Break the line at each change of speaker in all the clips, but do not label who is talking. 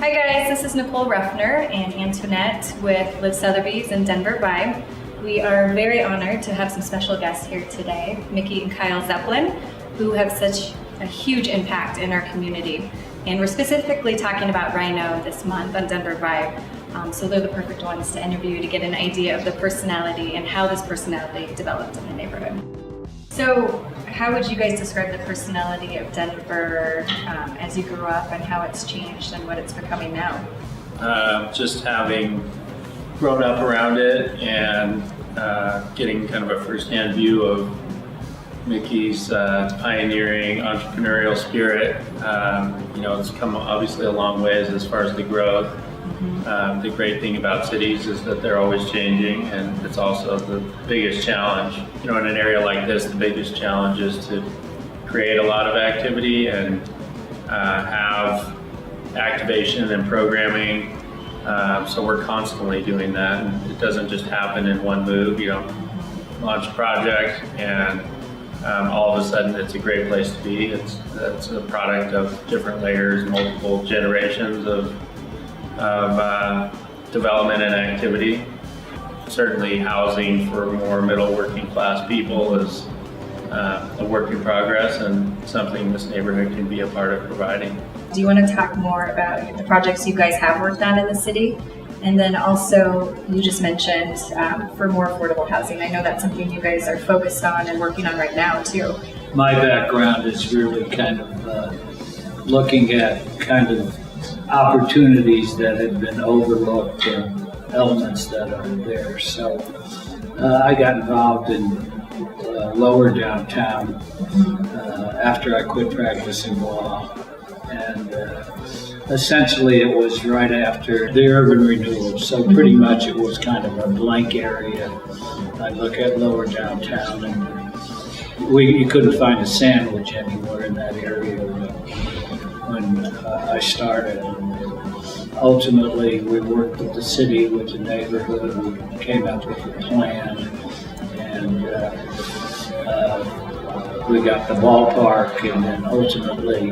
Hi guys, this is Nicole Rufener and Antoinette with Live Sotheby's in Denver Vibe. We are very honored to have some special guests here today, Mickey and Kyle Zeppelin, who have such a huge impact in our community. And we're specifically talking about RiNo this month on Denver Vibe. So they're the perfect ones to interview to get an idea of the personality and how this personality developed in the neighborhood. So how would you guys describe the personality of Denver as you grew up and how it's changed and what it's becoming now?
Just having grown up around it and getting kind of a first-hand view of Mickey's pioneering entrepreneurial spirit. It's come obviously a long ways as far as the growth. The great thing about cities is that they're always changing, and it's also the biggest challenge. In an area like this, the biggest challenge is to create a lot of activity and have activation and programming. So we're constantly doing that, and it doesn't just happen in one move. You don't launch a project and all of a sudden it's a great place to be. It's a product of different layers, multiple generations of development and activity. Certainly housing for more middle working class people is a work in progress and something this neighborhood can be a part of providing.
Do you want to talk more about the projects you guys have worked on in the city? And then also, you just mentioned for more affordable housing. I know that's something you guys are focused on and working on right now too.
My background is really kind of looking at kind of opportunities that have been overlooked and elements that are there. So I got involved in lower downtown after I quit practicing law. And essentially it was right after the urban renewal. So pretty much it was kind of a blank area. I look at lower downtown and you couldn't find a sandwich anywhere in that area when I started. Ultimately, we worked with the city, with the neighborhood. We came up with a plan, and we got the ballpark, and then ultimately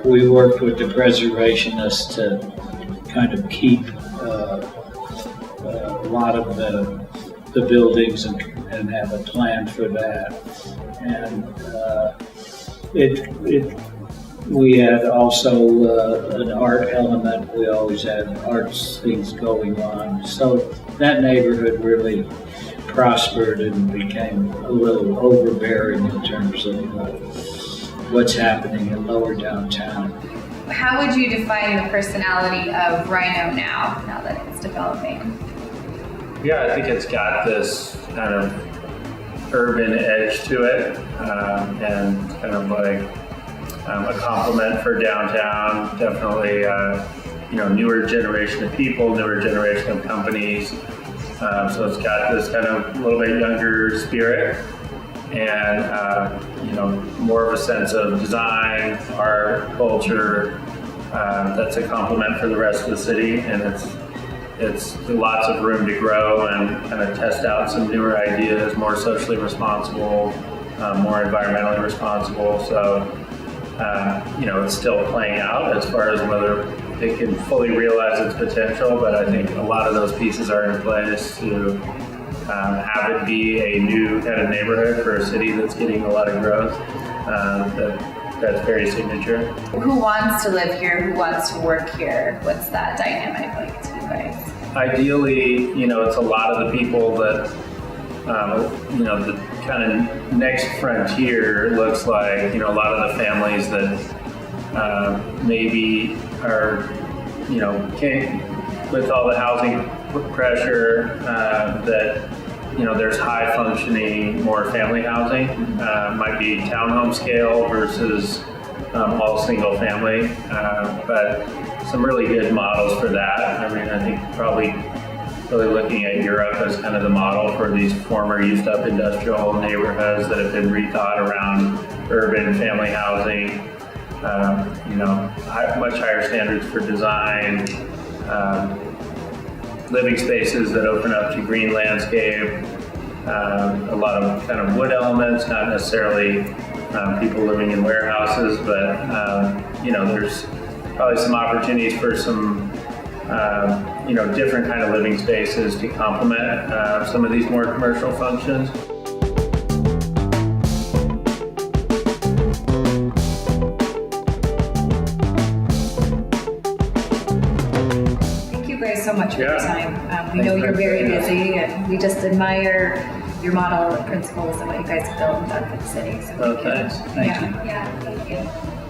we worked with the preservationists to kind of keep a lot of the buildings and have a plan for that. And we had also an art element. We always had arts things going on. So that neighborhood really prospered and became a little overbearing in terms of what's happening in lower downtown.
How would you define the personality of RiNo now that it's developing?
Yeah, I think it's got this kind of urban edge to it, and kind of like a compliment for downtown. Definitely, newer generation of people, newer generation of companies. So it's got this kind of a little bit younger spirit, and more of a sense of design, art, culture. That's a compliment for the rest of the city, and it's lots of room to grow and kind of test out some newer ideas, more socially responsible, more environmentally responsible. So it's still playing out as far as whether it can fully realize its potential, but I think a lot of those pieces are in place to have it be a new kind of neighborhood for a city that's getting a lot of growth. That's very signature.
Who wants to live here? Who wants to work here? What's that dynamic like to you guys?
Ideally, it's a lot of the people that, the kind of next frontier looks like, a lot of the families that maybe are, can't, with all the housing pressure, that, there's high functioning, more family housing, might be townhome scale versus all single family, but some really good models for that. I think probably really looking at Europe as kind of the model for these former used up industrial neighborhoods that have been rethought around urban family housing, much higher standards for design, living spaces that open up to green landscape, a lot of kind of wood elements, not necessarily people living in warehouses, but there's probably some opportunities for some different kind of living spaces to complement some of these more commercial functions.
Thank you guys so much for your
Yeah.
time. We know
Thanks
you're
for
very
having us.
busy, and we just admire your model and principles and what you guys have built and done for the city. So
Well, thanks.
Thank
yeah.
you.
Yeah, thank you.